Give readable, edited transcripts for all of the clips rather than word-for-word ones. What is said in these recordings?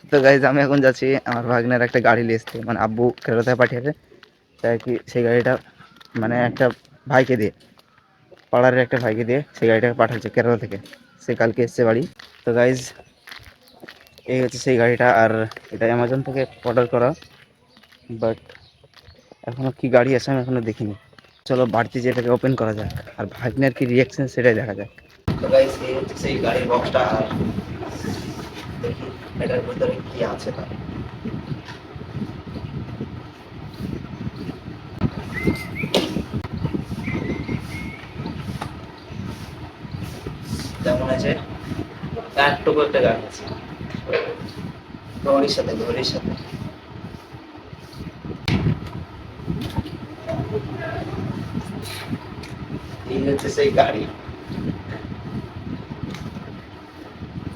তো গাইজ আমি এখন যাচ্ছি আমার ভাগ্নের একটা গাড়ি নিয়ে এসতে, মানে আব্বু কেরলা থেকে পাঠিয়েছে, তাই কি সেই গাড়িটা মানে একটা ভাইকে দিয়ে, পাড়ার একটা ভাইকে দিয়ে সেই গাড়িটাকে পাঠাচ্ছে কেরলা থেকে। সে কালকে এসছে বাড়ি। তো গাইজ এই হচ্ছে সেই গাড়িটা, আর এটা অ্যামাজন থেকে অর্ডার করা, বাট এখনও কি গাড়ি আছে আমি এখনও দেখিনি। চলো বাড়িতে যেটাকে ওপেন করা যাক, আর ভাগ্নের কি রিয়াকশন সেটাই দেখা যাক। তো গাইজ এই হচ্ছে সেই গাড়ির বক্সটা, আর দেখি এটার ভিতরে কি আছে তা। যেমন আছে একটুকু একটা গাড়ি আছে ঘড়ির সাথে, ঘড়ির সাথে এই হচ্ছে সেই গাড়ি।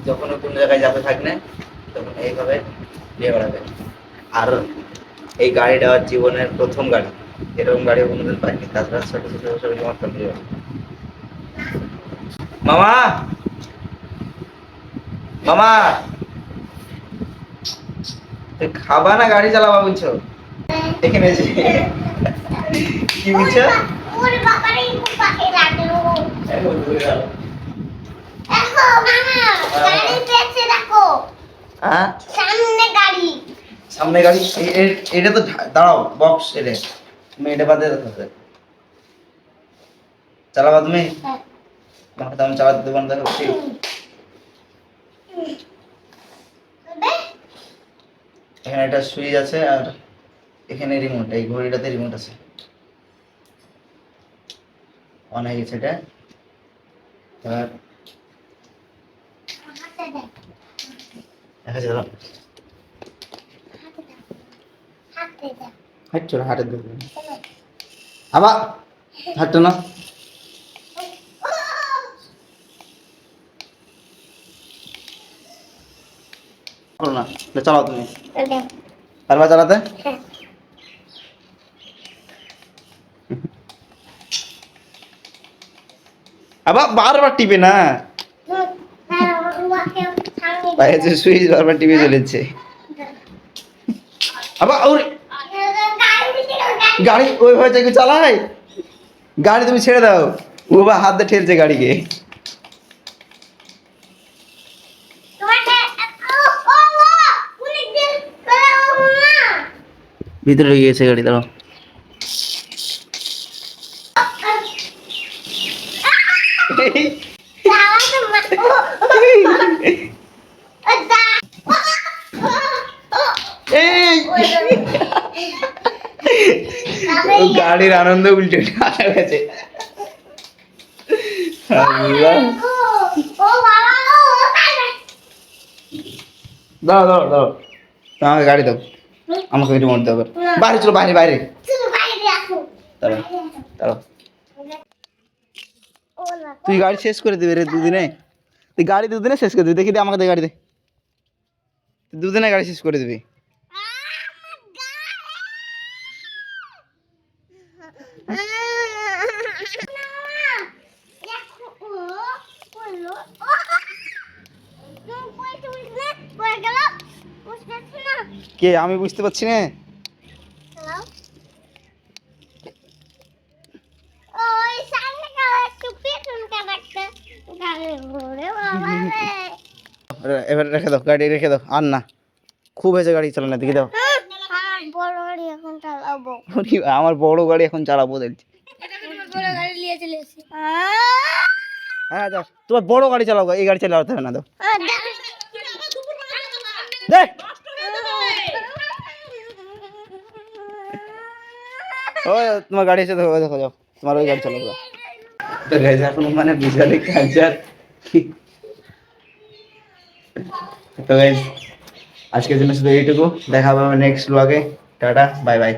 যখন কোন জায়গায় যাতে থাকবে তখন এইভাবে নিয়ে বেড়াবে। আর এই গাড়িটা জীবনের প্রথম গাড়ি, এরকম গাড়ি কোনোদিন পাইনি। তাছাড়া ছোট ছোট ছোট তোমার ফ্যামিলি। মামা, মামা তুই খাবা না গাড়ি চালাবা বলছো? এখানে কি বলছো? ওরে বাবা রে, খুব পাখি লাগলো। এখন ঘুরে গেল। দেখো মামা, গাড়ি পেছে দেখো। হ্যাঁ, সামনে গাড়ি, সামনে গাড়ি। এটা তো দাঁড়াও, বক্স এটা তুমি এটা বাদে রাখো। চালাবা তুমি? হ্যাঁ, তোমাকে তো আমি চালাতে দেবো না। দেখো এখানে একটা সুইচ আছে, আর এখানে রিমোট, এই ঘড়িটাতে রিমোট আছে। অন হয়ে গেছে এটা। এবার দেখা যাবে হাঁটছো না, হাটের দিকে আবার হাঁটতো না। করো না, চালাও তুমি। পারবা চালাতে? আবার বারবার টিপে না, সুইচ বারবার টিপে চলেছে। আবার গাড়ি ওইভাবে চাকি চালায়, গাড়ি তুমি ছেড়ে দাও, ও বা হাত দিয়ে ঠেলছে গাড়িকে। ভিতরে ঢুকে গেছে গাড়ি, দাঁড়াও। গাড়ির আনন্দ উল্টে গেছে। দাও দাও দাও, আমাকে গাড়ি দাও, আমাকে রিমোট দাও। বাইরে চলো, বাইরে বাইরে দাঁড়াও দাঁড়াও। তুই গাড়ি শেষ করে দিবি রে দুদিনে, তুই গাড়ি দুদিনে শেষ করে দিবি। দেখি দে আমাকে দে গাড়ি দে, দুদিনে গাড়ি শেষ করে দিবি। কে? আমি বুঝতে পারছি না। এবার রেখে দাও, গাড়ি রেখে দাও, আর না, খুব হয়েছে গাড়ি চালানো। দেখি দাও, আমার বড় গাড়ি এখন চালাবো দেখছি। হ্যাঁ যাও, তোমার বড় গাড়ি চালাও, এই গাড়ি চালাতে হবে না। দাও ও তোমার গাড়ি এসে দেখো, দেখো যাও, তোমার ওই গাড়ি চালাবো। তো গাইস এখন মানে বিশাল কালচার। তো গাইস আজকের জন্য শুধু এইটুকু, দেখা হবে নেক্সট ব্লগে। Tata, bye bye.